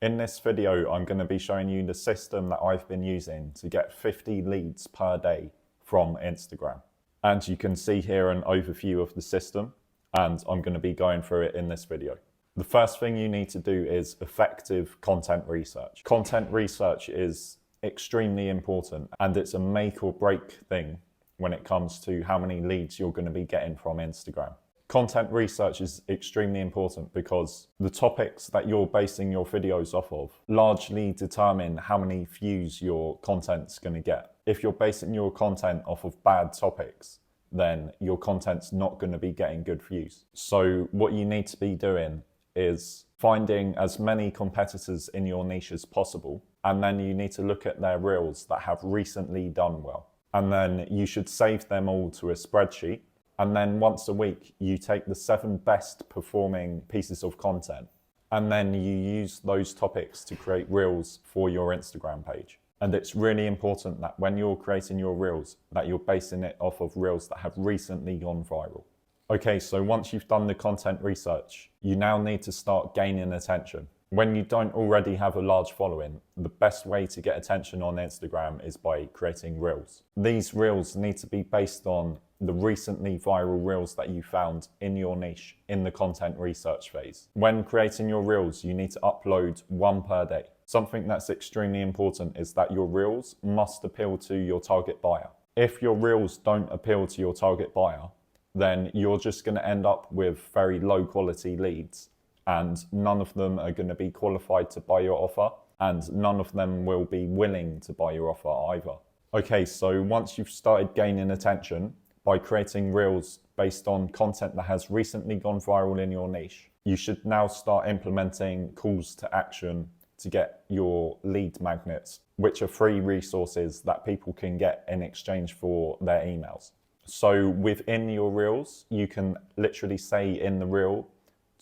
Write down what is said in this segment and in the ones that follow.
In this video, I'm going to be showing you the system that I've been using to get 50 leads per day from Instagram. And you can see here an overview of the system, and I'm going to be going through it in this video. The first thing you need to do is effective content research. Content research is extremely important, and it's a make or break thing when it comes to how many leads you're going to be getting from Instagram. Content research is extremely important because the topics that you're basing your videos off of largely determine how many views your content's going to get. If you're basing your content off of bad topics, then your content's not going to be getting good views. So what you need to be doing is finding as many competitors in your niche as possible, and then you need to look at their reels that have recently done well. And then you should save them all to a spreadsheet. And then once a week, you take the 7 best performing pieces of content, and then you use those topics to create reels for your Instagram page. And it's really important that when you're creating your reels, that you're basing it off of reels that have recently gone viral. Okay, so once you've done the content research, you now need to start gaining attention. When you don't already have a large following, the best way to get attention on Instagram is by creating reels. These reels need to be based on the recently viral reels that you found in your niche in the content research phase. When creating your reels, you need to upload 1 per day. Something that's extremely important is that your reels must appeal to your target buyer. If your reels don't appeal to your target buyer, then you're just going to end up with very low quality leads, and none of them are going to be qualified to buy your offer, and none of them will be willing to buy your offer either. Okay, so once you've started gaining attention by creating reels based on content that has recently gone viral in your niche, you should now start implementing calls to action to get your lead magnets, which are free resources that people can get in exchange for their emails. So within your reels, you can literally say in the reel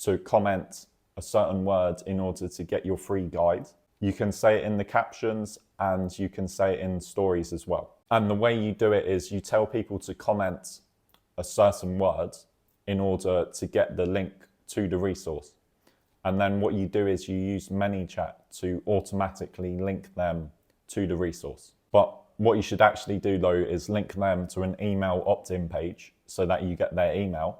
to comment a certain word in order to get your free guide. You can say it in the captions, and you can say it in stories as well. And the way you do it is you tell people to comment a certain word in order to get the link to the resource. And then what you do is you use ManyChat to automatically link them to the resource. But what you should actually do though is link them to an email opt-in page so that you get their email,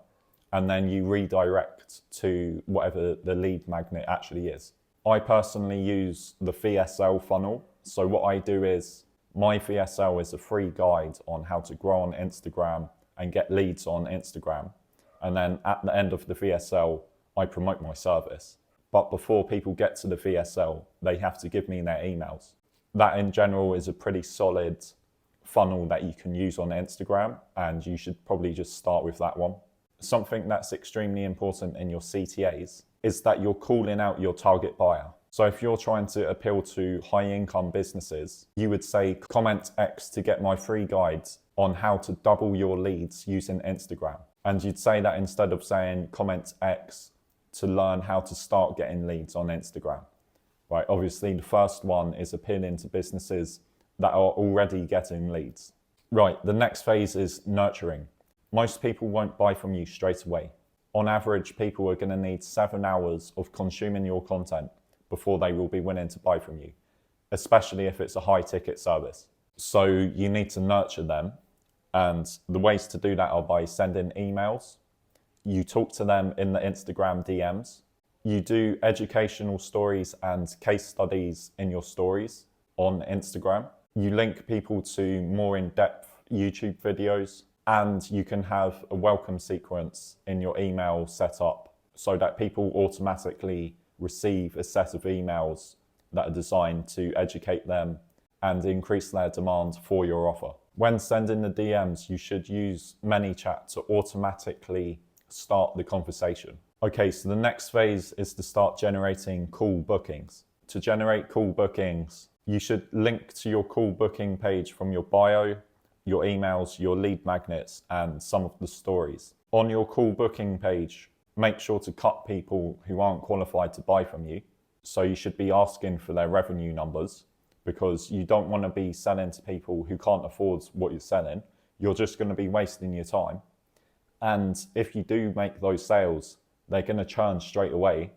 and then you redirect to whatever the lead magnet actually is. I personally use the VSL funnel. So what I do is my VSL is a free guide on how to grow on Instagram and get leads on Instagram. And then at the end of the VSL, I promote my service. But before people get to the VSL, they have to give me their emails. That in general is a pretty solid funnel that you can use on Instagram, and you should probably just start with that one. Something that's extremely important in your CTAs is that you're calling out your target buyer. So if you're trying to appeal to high income businesses, you would say comment X to get my free guide on how to double your leads using Instagram. And you'd say that instead of saying comment X to learn how to start getting leads on Instagram. Right, obviously the first one is appealing to businesses that are already getting leads. Right, the next phase is nurturing. Most people won't buy from you straight away. On average, people are going to need 7 hours of consuming your content before they will be willing to buy from you, especially if it's a high ticket service. So you need to nurture them, and the ways to do that are by sending emails. You talk to them in the Instagram DMs. You do educational stories and case studies in your stories on Instagram. You link people to more in-depth YouTube videos, and you can have a welcome sequence in your email set up so that people automatically receive a set of emails that are designed to educate them and increase their demand for your offer. When sending the DMs, you should use ManyChat to automatically start the conversation. Okay, so the next phase is to start generating call bookings. To generate call bookings, you should link to your call booking page from your bio, your emails, your lead magnets, and some of the stories. On your call booking page, make sure to cut people who aren't qualified to buy from you. So you should be asking for their revenue numbers, because you don't want to be selling to people who can't afford what you're selling. You're just going to be wasting your time. And if you do make those sales, they're going to churn straight away,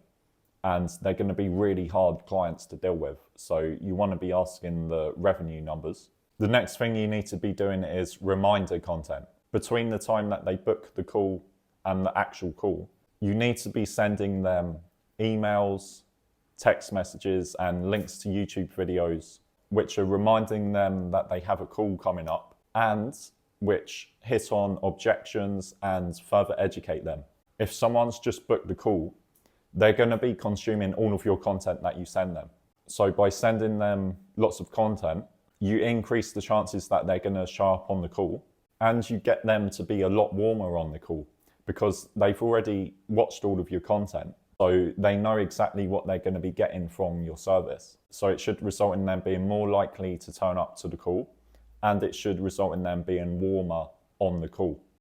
and they're going to be really hard clients to deal with. So you want to be asking the revenue numbers. The next thing you need to be doing is reminder content. Between the time that they book the call and the actual call, you need to be sending them emails, text messages, and links to YouTube videos, which are reminding them that they have a call coming up and which hit on objections and further educate them. If someone's just booked the call, they're going to be consuming all of your content that you send them. So by sending them lots of content, you increase the chances that they're going to show up on the call, and you get them to be a lot warmer on the call because they've already watched all of your content. So they know exactly what they're going to be getting from your service. So it should result in them being more likely to turn up to the call, and it should result in them being warmer on the call.